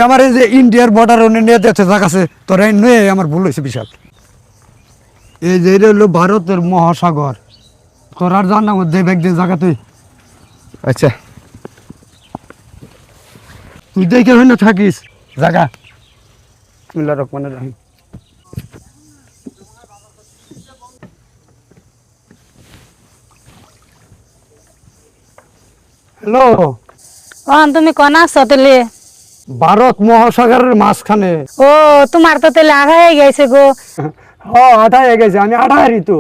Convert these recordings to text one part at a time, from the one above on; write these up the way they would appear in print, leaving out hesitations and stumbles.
আমার এই যে ইন্ডিয়ার বর্ডার নিয়ে যেতে থাকাছে তোর নিয়ে আমার ভুল হয়েছে বিশাল। এই যে এটা হলো ভারতের মহাসাগর, তোর আর জান না মধ্যে একদিন জায়গা তুই আচ্ছা তুই দেখে হয় না থাকিস জায়গা বিসমিল্লাহ রহমানির রহিম। হ্যালো, তুমি কোন আছো তেলে? ভারত মহাসাগরের মাঝখানে। ও তোমার তো তেলে আঘায় গেছে গো। হ্যাঁ আঠায় গেছে, আমি আঠায়ারই তো।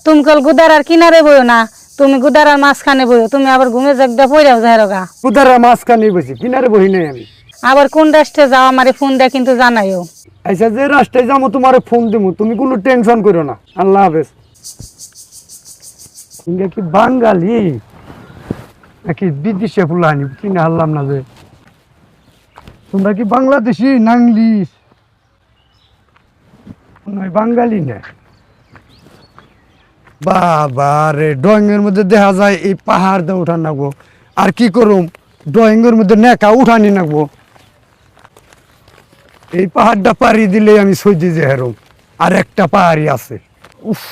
তুমি কল গুদারার কিনারে বইও না, তুমি গুদারার মাঝখানে বইও। তুমি আবার ঘুমে জাগদা পড়াও যাইরগা। কুদারের মাঝখানে বসি, কিনারে বহি নাই আমি। আবার কোন রাষ্ট্রে যাও আমারে ফোন দেয়া কিন্তু জানাইও। আচ্ছা যে রাস্তায় যাবো তোমার ফোন দিব, তুমি কোনো টেনশন করো না। আল্লাহ হাফেজ। ইন্ডিয়া কি বাঙালি নাকি বিদেশে ফুলানি কিনে হারলাম না যে। তোমরা কি বাংলাদেশি না ইংলিশ? নয় বাঙালি না। বাবা রে, ড্রয়িং এর মধ্যে দেখা যায় এই পাহাড় দিয়ে উঠান নাগবো। আর কি করুম, ড্রয়িং এর মধ্যে নেকা উঠানি নাগবো। এই পাহাড়টা পাড়ি দিলে আমি সইদি যে হেরম। আর একটা পাহাড়ি আছে, উফ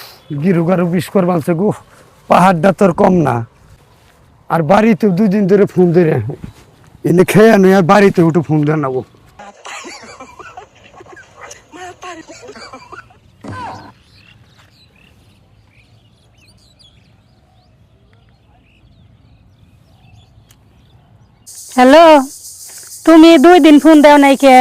গিরু গারু বিষ করবানছে গো। পাহাড়টা তোর কম না। আর বাড়িতে 2 দিন ধরে ফোন ধরে এনে খেয়ে আনো, আর বাড়িতে উঠে ফোন দিয়ে নেবো। হ্যালো, তুমি 2 দিন ফোন দাও নাই কে?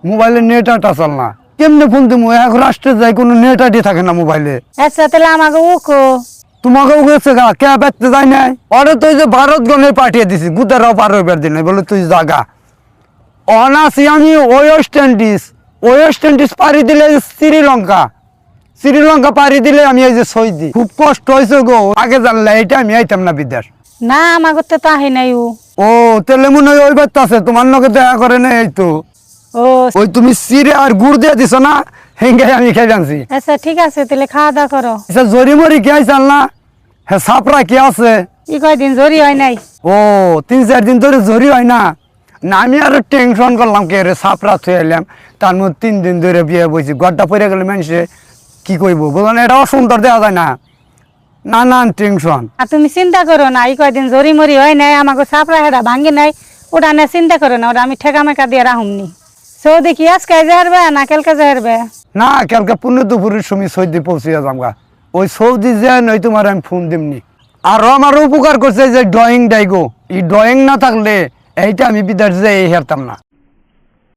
মোবাইলে নেট আটা চল না, কেমনে ফোন দিব? এক রাষ্ট্রে যাই কোনো নেট আটি থাকে না মোবাইলে। আচ্ছা তাহলে আমাকে উকো। তোমাকেও গেছে গা, কে বেচতে যায় নাই? ওরে তুই যে ভারত গনে পাঠিয়ে দিছি, গুদারাও পার হইবার দিন বলে তুই জাগা। অনাসি আমি ওয়েস্ট ইন্ডিজ পাড়ি দিলে শ্রীলঙ্কা, শ্রীলঙ্কা পাড়ি দিলে আমি এই যে সৌদি। খুব কষ্ট হয়েছে গো, আগে জানলে এটা আমি আইতাম না বিদেশ। না আমাকে তো তাহি নাই ও। ও তাহলে মনে হয় ওই বাচ্চা আছে তোমার লগে দেখা করে না। এই তো ও ওই তুমি চিড়ে আর গুড় দিয়ে দিছো না, হেঙ্গাই আমি খেয়ে জানছি। আচ্ছা ঠিক আছে তাহলে খাওয়া দাওয়া করো। আচ্ছা জরি মরি কে আইসাল না? হ্যাঁ সাপরা কি আছে? ই কয়দিন জরি হয় নাই। ও 3-4 দিন ধরে জরি হয় না। না আমি আরো টেনশন করলাম, কে রে সাপরা থুয়ে এলাম, তার মধ্যে 3 দিন ধরে বিয়ে বইছি। গড়টা পড়ে গেলে মানুষে কি কইব বলেন, এটাও সুন্দর দেওয়া যায় না। নানান টেনশন। আর তুমি চিন্তা করো না, এই কয়দিন জরি মরি হয় নাই, আমাকে চাপড়া হেডা ভাঙ্গি নাই, ওটা নিয়ে চিন্তা করো না। ওটা আমি ঠেকা মেকা দিয়ে রাহুমনি। সৌদি কি আজকে যাইবে না কালকে যাইবে? না কালকে পুনে দুপুরের সময় সৌদি পৌঁছিয়া যামগা। ওই সৌদি যে নই তোমার আমি ফোন দিমনি। আরো আমার উপকার করছে যে ড্রয়িং ডাইগো, এই ড্রয়িং না থাকলে এইটা আমি বিদেশ যেয়ে হেরতাম না।